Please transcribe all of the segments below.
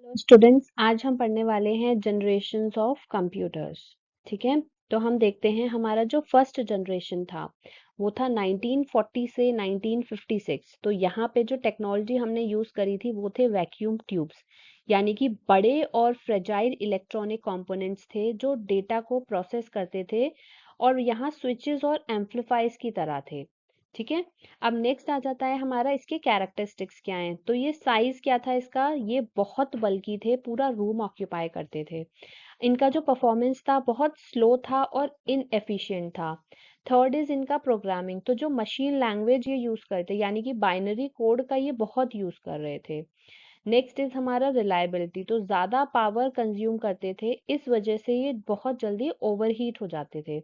Hello students, आज हम पढ़ने वाले हैं जनरेशन्स ऑफ कंप्यूटर्स। ठीक है, तो हम देखते हैं हमारा जो फर्स्ट जनरेशन था वो था 1940 से 1956। तो यहाँ पे जो टेक्नोलॉजी हमने यूज़ करी थी वो थे वैक्यूम ट्यूब्स, यानी कि बड़े और फ्रेजाइल इलेक्ट्रॉनिक कंपोनेंट्स थे जो डेटा को प्रोसेस करते थे और यहाँ स्विचेस और एम्पलीफायर्स की तरह थे। ठीक है, अब नेक्स्ट आ जाता है हमारा इसके कैरेक्टरिस्टिक्स क्या हैं। तो ये साइज क्या था इसका, ये बहुत बल्की थे, पूरा रूम ऑक्यूपाई करते थे। इनका जो परफॉर्मेंस था बहुत स्लो था और इनएफिशिएंट था। थर्ड इज इनका प्रोग्रामिंग, तो जो मशीन लैंग्वेज ये यूज करते यानी कि बाइनरी कोड का ये बहुत यूज कर रहे थे। नेक्स्ट इज हमारा रिलायबिलिटी, तो ज़्यादा पावर कंज्यूम करते थे, इस वजह से ये बहुत जल्दी ओवरहीट हो जाते थे।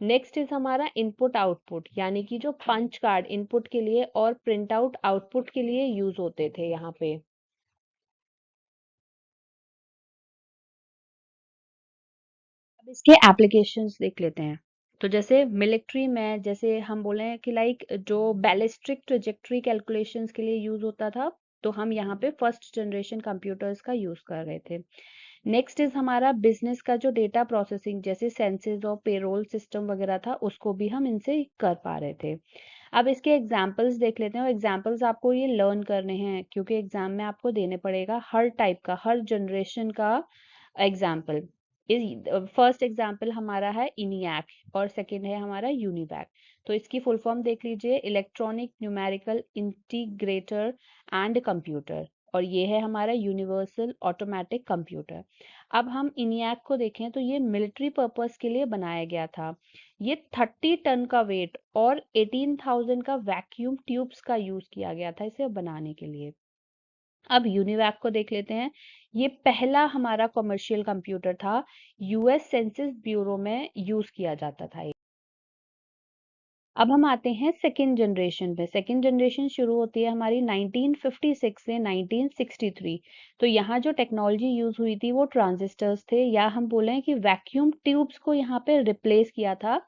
नेक्स्ट इज हमारा इनपुट आउटपुट, यानी कि जो पंच कार्ड इनपुट के लिए और प्रिंट आउट आउटपुट के लिए यूज होते थे यहाँ पे। अब इसके एप्लीकेशंस देख लेते हैं। तो जैसे मिलिट्री में, जैसे हम बोले हैं कि लाइक जो बैलिस्टिक ट्रेजेक्टरी कैलकुलेशंस के लिए यूज होता था, तो हम यहाँ पे फर्स्ट जनरेशन कंप्यूटर्स का यूज कर रहे थे। नेक्स्ट इज हमारा बिजनेस का जो डेटा प्रोसेसिंग, जैसे सेंसेस और पेरोल सिस्टम वगैरह था, उसको भी हम इनसे कर पा रहे थे। अब इसके एग्जाम्पल्स देख लेते हैं, और एग्जाम्पल्स आपको ये लर्न करने हैं क्योंकि एग्जाम में आपको देने पड़ेगा हर टाइप का, हर जनरेशन का एग्जाम्पल। फर्स्ट एग्जाम्पल हमारा है इनियाक और सेकंड है हमारा यूनिवैक। तो इसकी फुल फॉर्म देख लीजिए, electronic numerical integrator and computer, और ये है हमारा यूनिवर्सल ऑटोमेटिक कंप्यूटर। अब हम इनियाक को देखें तो ये मिलिट्री पर्पस के लिए बनाया गया था। ये 30 टन का वेट और 18,000 का वैक्यूम ट्यूब्स का यूज किया गया था इसे बनाने के लिए। अब यूनिवैक को देख लेते हैं। ये पहला हमारा कमर्शियल कंप्यूटर था, यूएस सेंसस ब्यूरो में यूज किया जाता था। अब हम आते हैं सेकेंड जनरेशन पे। सेकेंड जनरेशन शुरू होती है हमारी 1956 से 1963। तो यहाँ जो टेक्नोलॉजी यूज हुई थी वो ट्रांजिस्टर्स थे, या हम बोलें कि वैक्यूम ट्यूब्स को यहाँ पे रिप्लेस किया था,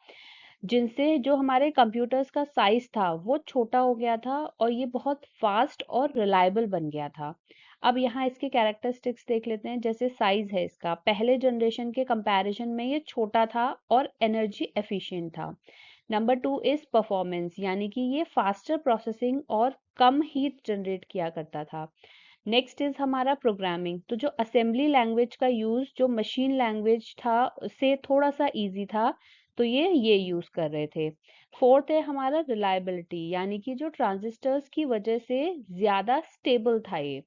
जिनसे जो हमारे कंप्यूटर्स का साइज था वो छोटा हो गया था और ये बहुत फास्ट और रिलायबल बन गया था। अब यहाँ इसके कैरेक्टरिस्टिक्स देख लेते हैं। जैसे साइज है इसका, पहले जनरेशन के कंपैरिजन में ये छोटा था और एनर्जी एफिशिएंट था। नंबर टू इज परफॉर्मेंस, यानी कि ये फास्टर प्रोसेसिंग और कम हीट जनरेट किया करता था। नेक्स्ट इज हमारा प्रोग्रामिंग, तो जो असेंबली लैंग्वेज का यूज जो मशीन लैंग्वेज था से थोड़ा सा इजी था, तो ये यूज कर रहे थे। फोर्थ है हमारा रिलायबिलिटी, यानी कि जो ट्रांजिस्टर्स की वजह से ज्यादा स्टेबल था ये।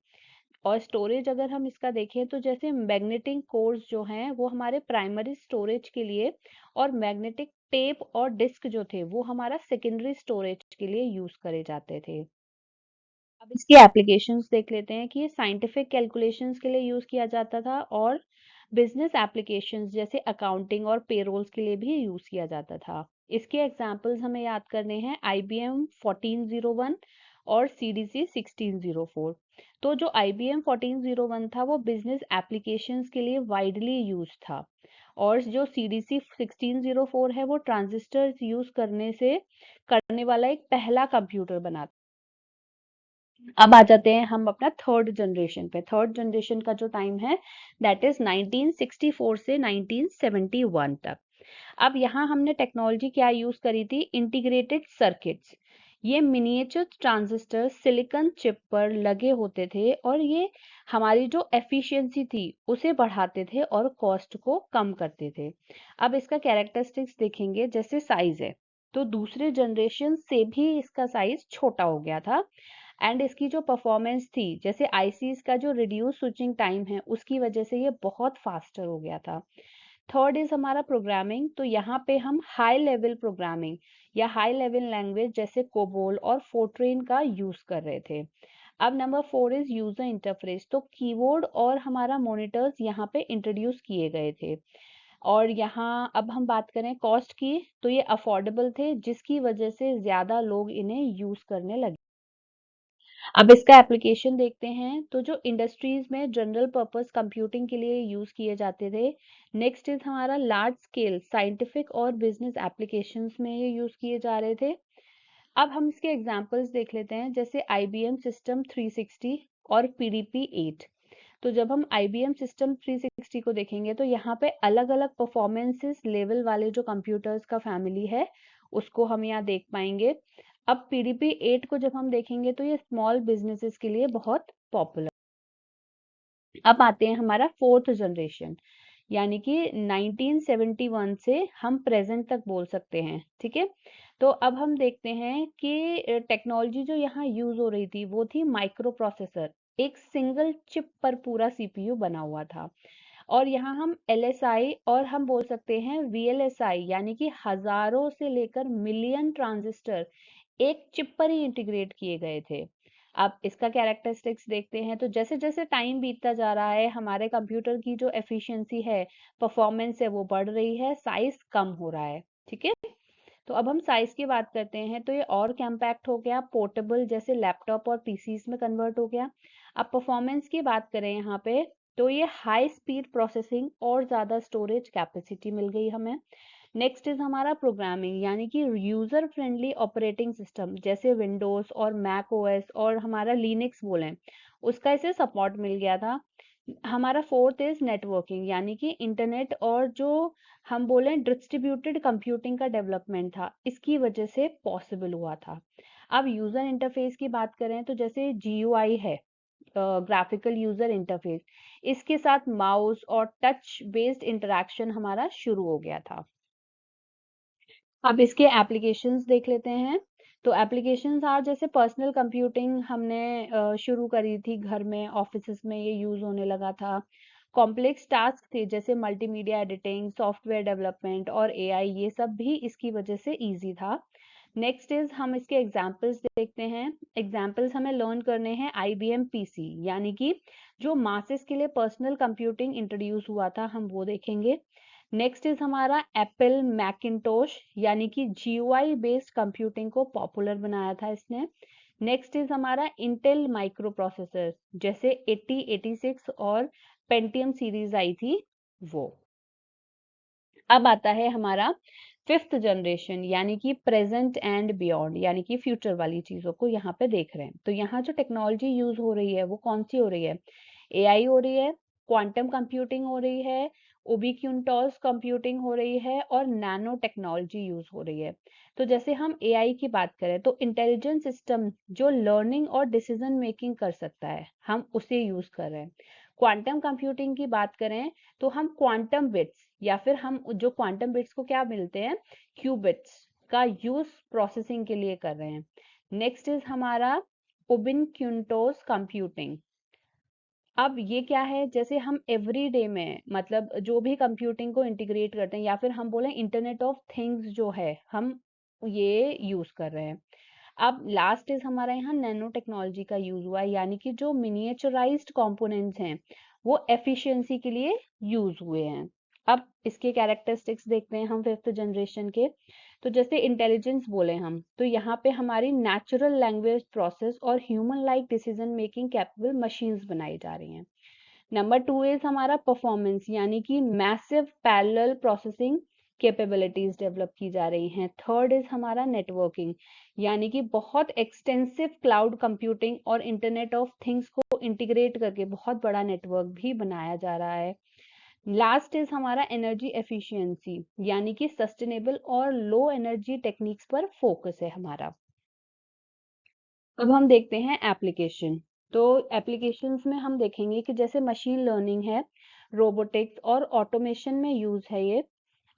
और स्टोरेज अगर हम इसका देखें तो जैसे मैग्नेटिक कोर्स जो हैं वो हमारे प्राइमरी स्टोरेज के लिए, और मैग्नेटिक टेप और डिस्क जो थे वो हमारा सेकेंडरी स्टोरेज के लिए यूज करे जाते थे। अब इसकी एप्लीकेशंस देख लेते हैं कि ये साइंटिफिक कैलकुलेशंस के लिए यूज किया जाता था, और बिजनेस एप्लीकेशंस जैसे अकाउंटिंग और पेरोल्स के लिए भी यूज किया जाता था। इसके एग्जांपल्स हमें याद करने हैं, IBM 1401 और CDC 1604। तो जो IBM 1401 था वो बिजनेस एप्लीकेशंस के लिए वाइडली यूज था, और जो CDC 1604 है वो ट्रांजिस्टर यूज करने से करने वाला एक पहला कंप्यूटर बना। अब आ जाते हैं हम अपना थर्ड जनरेशन पे। थर्ड जनरेशन का जो टाइम है दैट इज 1964 से 1971 तक। अब यहाँ हमने टेक्नोलॉजी क्या यूज करी थी, इंटीग्रेटेड सर्किट्स। ये मिनिएचर ट्रांजिस्टर सिलिकॉन चिप पर लगे होते थे, और ये हमारी जो एफिशिएंसी थी उसे बढ़ाते थे और कॉस्ट को कम करते थे। अब इसका कैरेक्टरिस्टिक्स देखेंगे, जैसे साइज है तो दूसरे जनरेशन से भी इसका साइज छोटा हो गया था, एंड इसकी जो परफॉर्मेंस थी, जैसे आईसीज का जो रिड्यूस स्विचिंग टाइम है उसकी वजह से ये बहुत फास्टर हो गया था। थर्ड इज हमारा प्रोग्रामिंग, तो यहाँ पे हम हाई लेवल प्रोग्रामिंग या हाई लेवल लैंग्वेज जैसे कोबोल और फोर्ट्रेन का यूज कर रहे थे। अब number four is user interface, तो कीबोर्ड और हमारा मॉनिटर्स यहाँ पे इंट्रोड्यूस किए गए थे। और यहाँ अब हम बात करें कॉस्ट की, तो ये अफोर्डेबल थे जिसकी वजह से ज्यादा लोग इन्हें यूज करने लगे। अब इसका एप्लीकेशन देखते हैं, तो जो इंडस्ट्रीज में जनरल पर्पस कंप्यूटिंग के लिए यूज किए जाते थे। नेक्स्ट इज हमारा लार्ज स्केल साइंटिफिक और बिजनेस एप्लीकेशंस में ये यूज किए जा रहे थे। अब हम इसके एग्जांपल्स देख लेते हैं, जैसे IBM सिस्टम 360 और PDP 8। तो जब हम IBM सिस्टम 360 को देखेंगे तो यहाँ पे अलग-अलग परफॉर्मेंसेस लेवल वाले जो कंप्यूटर्स का फैमिली है, उसको हम यहाँ देख पाएंगे। अब PDP 8 को जब हम देखेंगे तो ये स्मॉल बिजनेसेस के लिए बहुत पॉपुलर। अब आते हैं हमारा फोर्थ जनरेशन, यानी कि 1971 से हम प्रेजेंट तक बोल सकते हैं, ठीक है। तो अब हम देखते हैं कि टेक्नोलॉजी जो यहाँ यूज हो रही थी वो थी माइक्रो प्रोसेसर। एक सिंगल चिप पर पूरा CPU बना हुआ था, और यहाँ हम LSI और हम बोल सकते हैं VLSI, यानी कि हजारों से लेकर मिलियन ट्रांजिस्टर एक चिप पर ही इंटीग्रेट किए गए थे। अब इसका कैरेक्टरिस्टिक्स देखते हैं, तो जैसे जैसे टाइम बीतता जा रहा है हमारे कंप्यूटर की जो एफिशिएंसी है, परफॉर्मेंस है, वो बढ़ रही है, साइज कम हो रहा है, ठीक है। तो अब हम साइज की बात करते हैं, तो ये और कॉम्पैक्ट हो गया, पोर्टेबल जैसे लैपटॉप और पीसीज में कन्वर्ट हो गया। अब परफॉर्मेंस की बात करें यहाँ पे, तो ये हाई स्पीड प्रोसेसिंग और ज्यादा स्टोरेज कैपेसिटी मिल गई हमें। नेक्स्ट इज हमारा प्रोग्रामिंग, यानी कि यूजर फ्रेंडली ऑपरेटिंग सिस्टम जैसे विंडोज और मैक ओएस और हमारा लिनक्स बोलें, उसका इसे सपोर्ट मिल गया था। हमारा फोर्थ इज नेटवर्किंग, यानी कि इंटरनेट और जो हम बोले डिस्ट्रीब्यूटेड कंप्यूटिंग का डेवलपमेंट था, इसकी वजह से पॉसिबल हुआ था। अब यूजर इंटरफेस की बात करें तो जैसे GUI है, ग्राफिकल यूजर इंटरफेस, इसके साथ माउस और टच बेस्ड इंटरेक्शन हमारा शुरू हो गया था। अब इसके एप्लीकेशंस देख लेते हैं। तो एप्लीकेशंस आर जैसे पर्सनल कंप्यूटिंग हमने शुरू करी थी घर में, ऑफिसेज में ये यूज होने लगा था। कॉम्प्लेक्स टास्क थे जैसे मल्टीमीडिया एडिटिंग, सॉफ्टवेयर डेवलपमेंट और AI, ये सब भी इसकी वजह से इजी था। नेक्स्ट इज हम इसके एग्जांपल्स देखते हैं। एग्जांपल्स हमें लर्न करने हैं IBM PC, यानी कि जो मासेस के लिए पर्सनल कंप्यूटिंग इंट्रोड्यूस हुआ था, हम वो देखेंगे। नेक्स्ट इज हमारा एप्पल मैकिंटोश, यानी कि GUI बेस्ड कंप्यूटिंग को पॉपुलर बनाया था इसने। नेक्स्ट इज हमारा इंटेल माइक्रो प्रोसेसर, जैसे 80, 86 और पेंटियम सीरीज आई थी वो। अब आता है हमारा फिफ्थ जनरेशन, यानी कि प्रेजेंट एंड बियॉन्ड, यानी कि फ्यूचर वाली चीजों को यहाँ पे देख रहे हैं। तो यहाँ जो टेक्नोलॉजी यूज हो रही है वो कौन सी हो रही है? AI हो रही है, क्वांटम कंप्यूटिंग हो रही है, उबिक्विंटोस कंप्यूटिंग हो रही है और नैनो टेक्नोलॉजी यूज हो रही है। तो जैसे हम AI की बात करें तो इंटेलिजेंट सिस्टम जो लर्निंग और डिसीजन मेकिंग कर सकता है, हम उसे यूज कर रहे हैं। क्वांटम कंप्यूटिंग की बात करें तो हम क्वांटम बिट्स, या फिर हम जो क्वांटम बिट्स को क्या मिलते हैं, क्यूबिट्स का यूज प्रोसेसिंग के लिए कर रहे हैं। नेक्स्ट इज हमारा उबिक्विंटोस कंप्यूटिंग। अब ये क्या है, जैसे हम एवरीडे में मतलब जो भी कंप्यूटिंग को इंटीग्रेट करते हैं, या फिर हम बोले इंटरनेट ऑफ थिंग्स जो है, हम ये यूज कर रहे हैं। अब लास्ट इज हमारा यहाँ नैनो टेक्नोलॉजी का यूज हुआ है, यानी कि जो मिनिएचराइज्ड कंपोनेंट्स हैं वो एफिशिएंसी के लिए यूज हुए हैं। अब इसके कैरेक्टरिस्टिक्स देखते हैं हम फिफ्थ जनरेशन के। तो जैसे इंटेलिजेंस बोले हम, तो यहाँ पे हमारी नेचुरल लैंग्वेज प्रोसेस और human like decision making capable machines बनाई जा रही हैं। नंबर 2 इज हमारा परफॉर्मेंस, यानी कि massive parallel processing capabilities develop की जा रही हैं। थर्ड इज हमारा नेटवर्किंग, यानी कि बहुत एक्सटेंसिव क्लाउड कंप्यूटिंग और इंटरनेट ऑफ थिंग्स को इंटीग्रेट करके बहुत बड़ा नेटवर्क भी बनाया जा रहा है। लास्ट इज हमारा एनर्जी एफिशिएंसी, यानी कि सस्टेनेबल और लो एनर्जी टेक्निक्स पर फोकस है हमारा। अब हम देखते हैं एप्लीकेशन। तो एप्लीकेशंस में हम देखेंगे कि जैसे मशीन लर्निंग है, रोबोटिक्स और ऑटोमेशन में यूज है ये।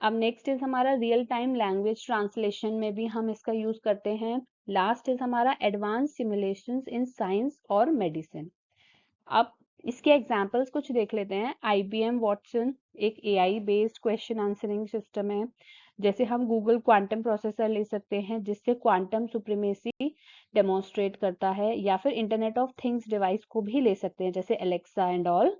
अब नेक्स्ट इज हमारा रियल टाइम लैंग्वेज ट्रांसलेशन में भी हम इसका यूज करते हैं। लास्ट इज हमारा एडवांस सिमुलेशंस इन साइंस और मेडिसिन। अब इसके एग्जाम्पल्स कुछ देख लेते हैं। IBM वॉटसन एक AI based question answering system है। जैसे हम गूगल क्वांटम प्रोसेसर ले सकते हैं जिससे क्वांटम सुप्रीमेसी डेमोन्स्ट्रेट करता है, या फिर इंटरनेट ऑफ थिंग्स डिवाइस को भी ले सकते हैं जैसे एलेक्सा एंड ऑल।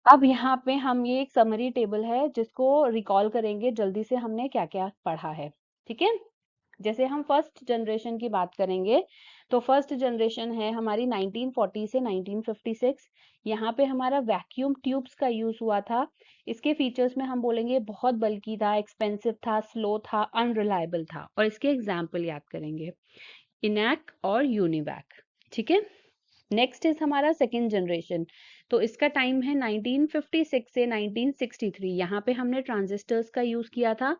अब यहाँ पे हम ये एक समरी टेबल है जिसको रिकॉल करेंगे जल्दी से हमने क्या क्या पढ़ा है, ठीक है। जैसे हम फर्स्ट जनरेशन की बात करेंगे, तो फर्स्ट जनरेशन है हमारी 1940 से 1956। यहाँ पे हमारा वैक्यूम ट्यूब्स का यूज हुआ था। इसके फीचर्स में हम बोलेंगे बहुत बल्की था, एक्सपेंसिव था, स्लो था, अनरिलायबल था, और इसके एग्जाम्पल याद करेंगे, इनैक और यूनिवैक, ठीक है। नेक्स्ट इज हमारा सेकेंड जनरेशन। तो इसका टाइम है 1956 से 1963। यहाँ पे हमने ट्रांजिस्टर्स का यूज किया था।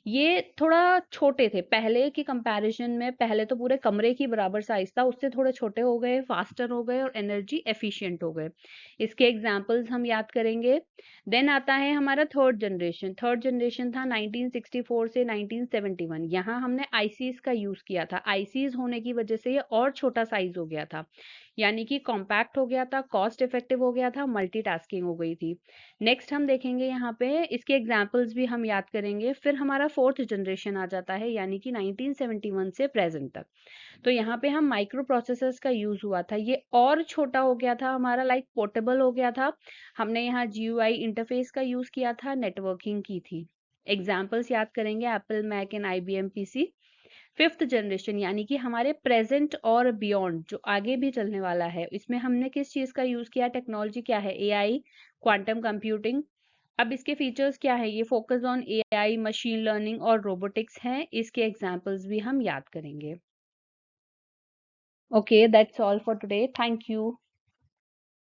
ये थोड़ा छोटे थे पहले की कंपैरिजन में। पहले तो पूरे कमरे की बराबर साइज था, उससे थोड़े छोटे हो गए, फास्टर हो गए और एनर्जी एफिशिएंट हो गए। इसके एग्जांपल्स हम याद करेंगे। देन आता है हमारा थर्ड जनरेशन। थर्ड जनरेशन था 1964 से 1971। यहाँ हमने आईसीज का यूज किया था। आईसीज होने की वजह से ये और छोटा साइज हो गया था, यानी कि कॉम्पैक्ट हो गया था, कॉस्ट इफेक्टिव हो गया था, मल्टीटास्किंग हो गई थी। नेक्स्ट हम देखेंगे यहाँ पे, इसके एग्जांपल्स भी हम याद करेंगे। फिर हमारा फोर्थ जनरेशन आ जाता है, यानी कि 1971 से प्रेजेंट तक। तो यहाँ पे हम माइक्रो प्रोसेसर्स का यूज हुआ था। ये और छोटा हो गया था हमारा, लाइक पोर्टेबल हो गया था। हमने यहाँ जीयूआई इंटरफेस का यूज किया था, नेटवर्किंग की थी। एग्जाम्पल्स याद करेंगे, Apple, Mac and IBM PC. Fifth generation यानी कि हमारे प्रेजेंट और बियॉन्ड जो आगे भी चलने वाला है, इसमें हमने किस चीज का यूज किया, टेक्नोलॉजी क्या है, एआई, क्वांटम कंप्यूटिंग। अब इसके फीचर्स क्या है, ये focus on AI, machine learning और रोबोटिक्स हैं। इसके एग्जांपल्स भी हम याद करेंगे। Okay, that's all for today, thank you.